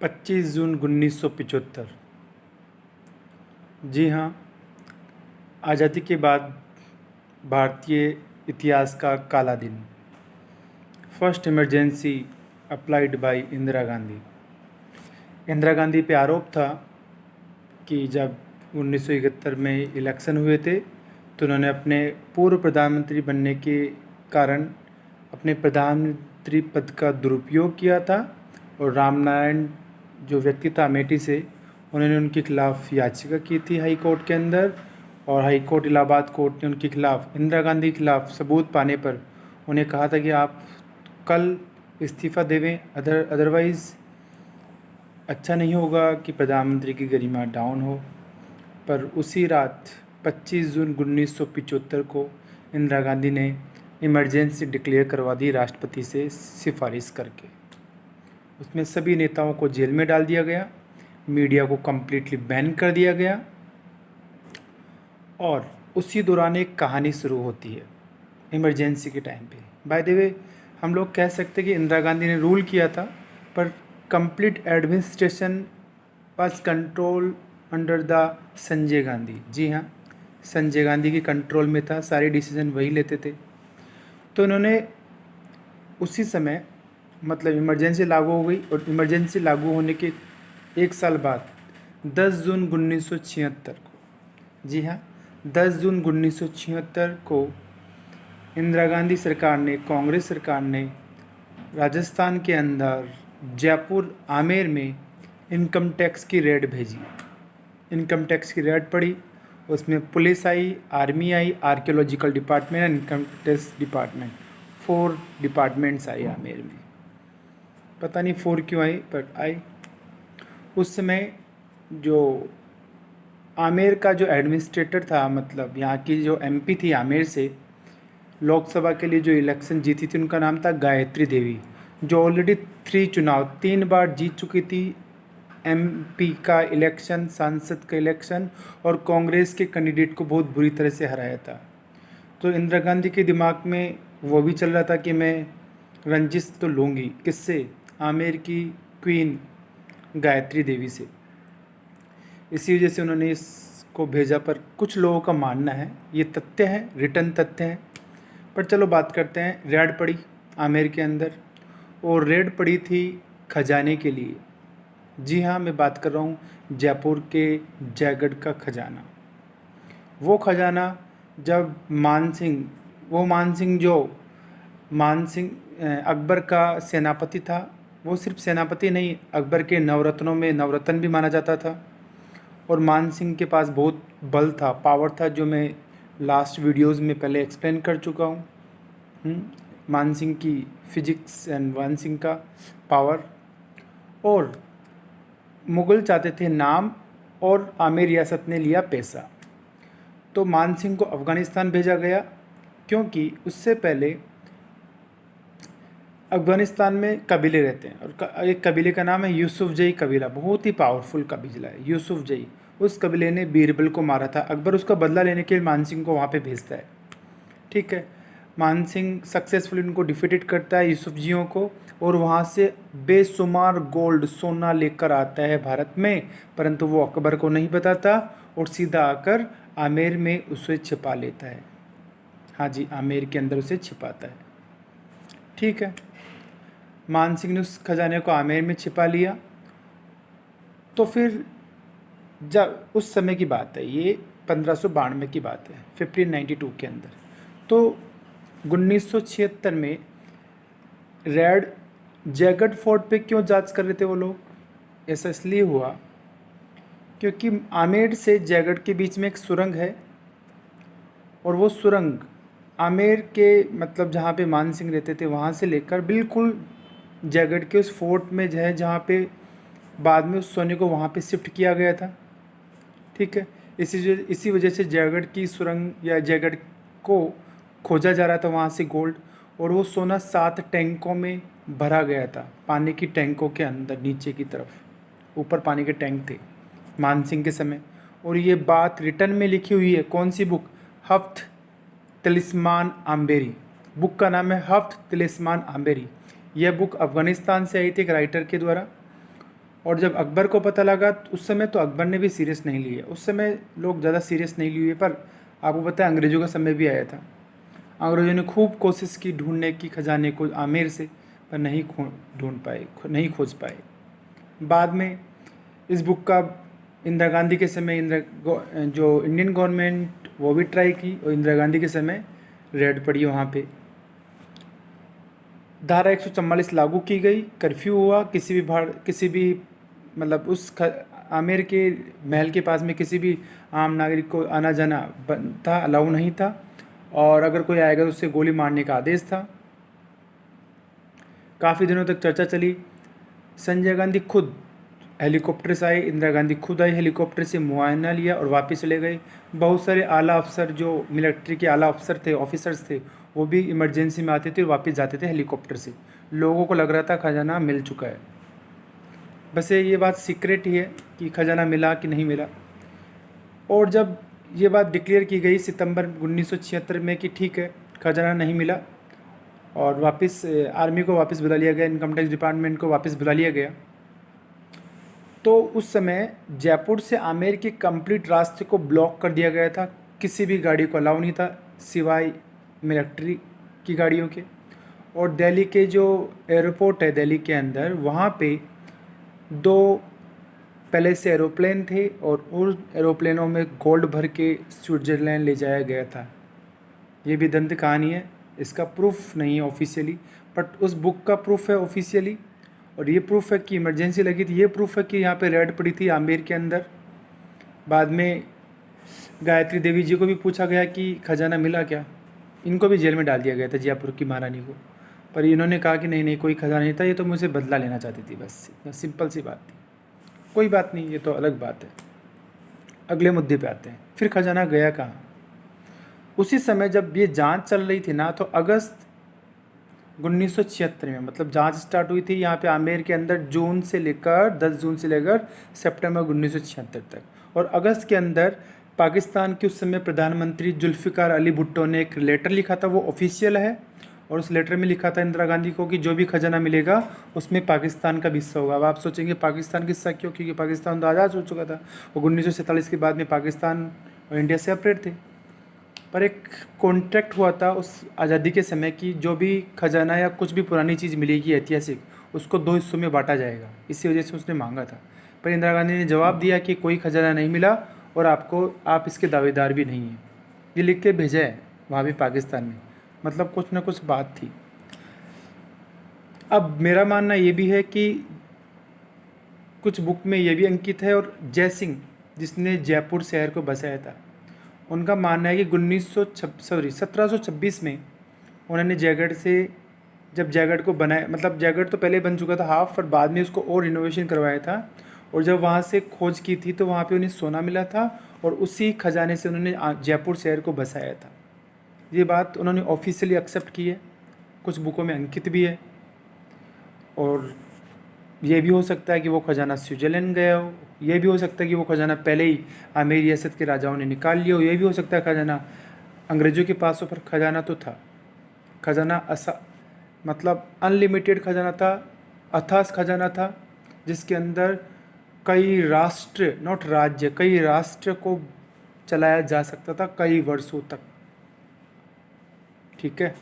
25 जून 1975। जी हाँ, आज़ादी के बाद भारतीय इतिहास का काला दिन। First emergency applied by Indira Gandhi. Indira Gandhi पे आरोप था कि जब 1971 में इलेक्शन हुए थे तो उन्होंने अपने पूर्व प्रधानमंत्री बनने के कारण अपने प्रधानमंत्री पद का दुरुपयोग किया था और रामनारायण जो व्यक्ति था अमेठी से, उन्होंने उनके खिलाफ़ याचिका की थी हाई कोर्ट के अंदर, और हाई कोर्ट इलाहाबाद कोर्ट ने उनके खिलाफ़, इंदिरा गांधी के खिलाफ़ सबूत पाने पर उन्हें कहा था कि आप कल इस्तीफ़ा देवें, अदरवाइज़ अच्छा नहीं होगा कि प्रधानमंत्री की गरिमा डाउन हो। पर उसी रात 25 जून 1975 को इंदिरा गांधी ने इमरजेंसी डिक्लेयर करवा दी राष्ट्रपति से सिफारिश करके। उसमें सभी नेताओं को जेल में डाल दिया गया, मीडिया को कम्प्लीटली बैन कर दिया गया, और उसी दौरान एक कहानी शुरू होती है इमरजेंसी के टाइम पे। बाय द वे, हम लोग कह सकते कि इंदिरा गांधी ने रूल किया था, पर complete administration was control under the Sanjay Gandhi. जी हाँ, संजय गांधी के कंट्रोल में था, सारे डिसीजन वही लेते थे। तो इन्होंने उसी समय, मतलब इमरजेंसी लागू हो गई, और इमरजेंसी लागू होने के एक साल बाद 10 जून 1976 को, जी हाँ 10 जून 1976 को इंदिरा गांधी सरकार ने, कांग्रेस सरकार ने राजस्थान के अंदर जयपुर आमेर में इनकम टैक्स की रेड भेजी। इनकम टैक्स की रेड पड़ी, उसमें पुलिस आई, आर्मी आई, archaeological department and income tax department, 4 departments आई आमेर में। पता नहीं 4 क्यों आई, पर आई। उस समय जो आमेर का जो एडमिनिस्ट्रेटर था, मतलब यहाँ की जो एमपी थी आमेर से, लोकसभा के लिए जो इलेक्शन जीती थी, उनका नाम था गायत्री देवी, जो ऑलरेडी 3 बार जीत चुकी थी एमपी का इलेक्शन, सांसद का इलेक्शन, और कांग्रेस के कैंडिडेट को बहुत बुरी तरह से हराया था। तो इंदिरा गांधी के दिमाग में वो भी चल रहा था कि मैं रंजिश तो लूँगी, किससे? आमेर की क्वीन गायत्री देवी से। इसी वजह से उन्होंने इसको भेजा, पर कुछ लोगों का मानना है, ये तथ्य हैं, रिटर्न तथ्य हैं। पर चलो बात करते हैं। रेड पड़ी आमेर के अंदर, और रेड पड़ी थी खजाने के लिए। जी हाँ, मैं बात कर रहा हूँ जयपुर के जयगढ़ का खजाना। वो खजाना जब मान सिंह अकबर का सेनापति था, वो सिर्फ सेनापति नहीं, अकबर के नवरत्नों में नवरत्न भी माना जाता था। और मान सिंह के पास बहुत बल था, पावर था, जो मैं लास्ट वीडियोज़ में पहले एक्सप्लेन कर चुका हूँ। मान सिंह की फिजिक्स एंड मान सिंह का पावर। और मुग़ल चाहते थे नाम, और आमेर रियासत ने लिया पैसा। तो मान सिंह को अफ़गानिस्तान भेजा गया, क्योंकि उससे पहले अफ़गानिस्तान में कबीले रहते हैं, और एक कबीले का नाम है यूसुफजई कबीला, बहुत ही पावरफुल कबीला है यूसुफजई। उस कबीले ने बीरबल को मारा था। अकबर उसका बदला लेने के लिए मान सिंह को वहाँ पे भेजता है। ठीक है, मान सिंह सक्सेसफुली उनको डिफीटेड करता है, यूसुफजियों को, और वहाँ से बेशुमार गोल्ड, सोना लेकर आता है भारत में, परंतु वो अकबर को नहीं बताता, और सीधा आकर आमेर में उसे छिपा लेता है। हाँ जी, आमेर के अंदर उसे छिपाता है। ठीक है, मान सिंह ने उस खजाने को आमेर में छिपा लिया। तो फिर जब उस समय की बात है, ये 1592 की बात है, 1592 के अंदर। तो 1976 में रेड जयगढ़ फोर्ट पे क्यों जांच कर रहे थे वो लोग? ऐसा इसलिए हुआ क्योंकि आमेर से जयगढ़ के बीच में एक सुरंग है, और वो सुरंग आमेर के, मतलब जहाँ पे मान सिंह रहते थे, वहाँ से लेकर बिल्कुल जयगढ़ के उस फोर्ट में है, जहाँ पे बाद में उस सोने को वहाँ पे शिफ्ट किया गया था। ठीक है, इसी वजह से जयगढ़ की सुरंग या जयगढ़ को खोजा जा रहा था, वहाँ से गोल्ड। और वो सोना 7 टैंकों में भरा गया था, पानी की टैंकों के अंदर, नीचे की तरफ, ऊपर पानी के टैंक थे मान सिंह के समय। और ये बात रिटर्न में लिखी हुई है। कौन सी बुक? हफ्त तिलिस्मान आम्बेरी। बुक का नाम है हफ्त तिलिस्मान आम्बेरी। यह बुक अफ़गानिस्तान से आई थी एक राइटर के द्वारा, और जब अकबर को पता लगा तो उस समय तो अकबर ने भी सीरियस नहीं लिया, उस समय लोग ज़्यादा सीरियस नहीं लिए, पर आपको पता है अंग्रेज़ों का समय भी आया था। अंग्रेज़ों ने खूब कोशिश की ढूंढने की खजाने को आमेर से, पर नहीं ढूंढ पाए, नहीं खोज पाए। बाद में इस बुक का इंदिरा गांधी के समय जो इंडियन गवर्नमेंट वो भी ट्राई की, और इंदिरा गांधी के समय रेड पड़ी वहाँ पे। धारा 144 लागू की गई, कर्फ्यू हुआ, किसी भी मतलब आमेर के महल के पास में किसी भी आम नागरिक को आना जाना बंद था, अलाउ नहीं था, और अगर कोई आएगा तो उससे गोली मारने का आदेश था। काफ़ी दिनों तक चर्चा चली। संजय गांधी खुद हेलीकॉप्टर से आए, इंदिरा गांधी खुद आई हेलीकॉप्टर से, मुआयना लिया और वापस चले गए। बहुत सारे आला अफसर जो मिलिट्री के आला अफसर थे, ऑफिसर्स थे, वो भी इमरजेंसी में आते थे और वापस जाते थे हेलीकॉप्टर से। लोगों को लग रहा था खजाना मिल चुका है। बस ये बात सीक्रेट ही है कि खजाना मिला कि नहीं मिला। और जब ये बात डिक्लेयर की गई सितंबर 1976 में कि ठीक है खजाना नहीं मिला, और वापस आर्मी को वापस बुला लिया गया, इनकम टैक्स डिपार्टमेंट को वापस बुला लिया गया, तो उस समय जयपुर से आमेर के कंप्लीट रास्ते को ब्लॉक कर दिया गया था। किसी भी गाड़ी को अलाउ नहीं था सिवाय मिलिट्री की गाड़ियों के। और दिल्ली के जो एयरपोर्ट है दिल्ली के अंदर, वहाँ पे 2 पहले से एरोप्लेन थे, और उन एरोप्लेनों में गोल्ड भर के स्विट्ज़रलैंड ले जाया गया था। ये भी दंत कहानी है, इसका प्रूफ नहीं है ऑफिशियली, बट उस बुक का प्रूफ है ऑफिशियली। और ये प्रूफ है कि इमरजेंसी लगी थी, ये प्रूफ है कि यहाँ पे रेड पड़ी थी आमेर के अंदर। बाद में गायत्री देवी जी को भी पूछा गया कि खजाना मिला क्या, इनको भी जेल में डाल दिया गया था, जयपुर की महारानी को, पर इन्होंने कहा कि नहीं नहीं कोई खजाना नहीं था, ये तो मुझे बदला लेना चाहती थी, बस सिंपल सी बात थी। कोई बात नहीं, ये तो अलग बात है। अगले मुद्दे पे आते हैं, फिर खजाना गया कहाँ। उसी समय जब ये जांच चल रही थी ना, तो अगस्त 1976 में मतलब जांच स्टार्ट हुई थी यहाँ पे आमेर के अंदर, 10 जून से लेकर सितंबर 1976 तक। और अगस्त के अंदर पाकिस्तान के उस समय प्रधानमंत्री जुल्फ़िकार अली भुट्टो ने एक लेटर लिखा था, वो ऑफिशियल है, और उस लेटर में लिखा था इंदिरा गांधी को कि जो भी खजाना मिलेगा उसमें पाकिस्तान का भी हिस्सा होगा। अब आप सोचेंगे पाकिस्तान का हिस्सा क्यों, क्योंकि पाकिस्तान तो आज़ाद हो चुका था, और 1947 के बाद में पाकिस्तान और इंडिया सेपरेट थे। पर एक कॉन्ट्रैक्ट हुआ था उस आज़ादी के समय कि जो भी खजाना या कुछ भी पुरानी चीज़ मिलेगी ऐतिहासिक, उसको 2 हिस्सों में बांटा जाएगा। इसी वजह से उसने मांगा था, पर इंदिरा गांधी ने जवाब दिया कि कोई खजाना नहीं मिला और आप इसके दावेदार भी नहीं हैं। ये लिख के भेजा है वहाँ भी पाकिस्तान में, मतलब कुछ ना कुछ बात थी। अब मेरा मानना ये भी है कि कुछ बुक में ये भी अंकित है, और जय सिंह जिसने जयपुर शहर को बसाया था, उनका मानना है कि 1726 में उन्होंने जयगढ़ से, जब जयगढ़ को बनाया, मतलब जयगढ़ तो पहले बन चुका था हाफ, पर बाद में उसको और रिनोवेशन करवाया था, और जब वहाँ से खोज की थी तो वहाँ पे उन्हें सोना मिला था, और उसी खजाने से उन्होंने जयपुर शहर को बसाया था। ये बात उन्होंने ऑफिशियली एक्सेप्ट की है, कुछ बुकों में अंकित भी है। और ये भी हो सकता है कि वो खजाना स्विट्ज़रलैंड गया हो, ये भी हो सकता है कि वो खजाना पहले ही आमेर रियासत के राजाओं ने निकाल लिया हो, ये भी हो सकता है खजाना अंग्रेज़ों के पास हो, पर खजाना तो था। खजाना मतलब अनलिमिटेड खजाना था, अथाह खजाना था, जिसके अंदर कई राष्ट्र, नॉट राज्य, कई राष्ट्र को चलाया जा सकता था कई वर्षों तक। ठीक है।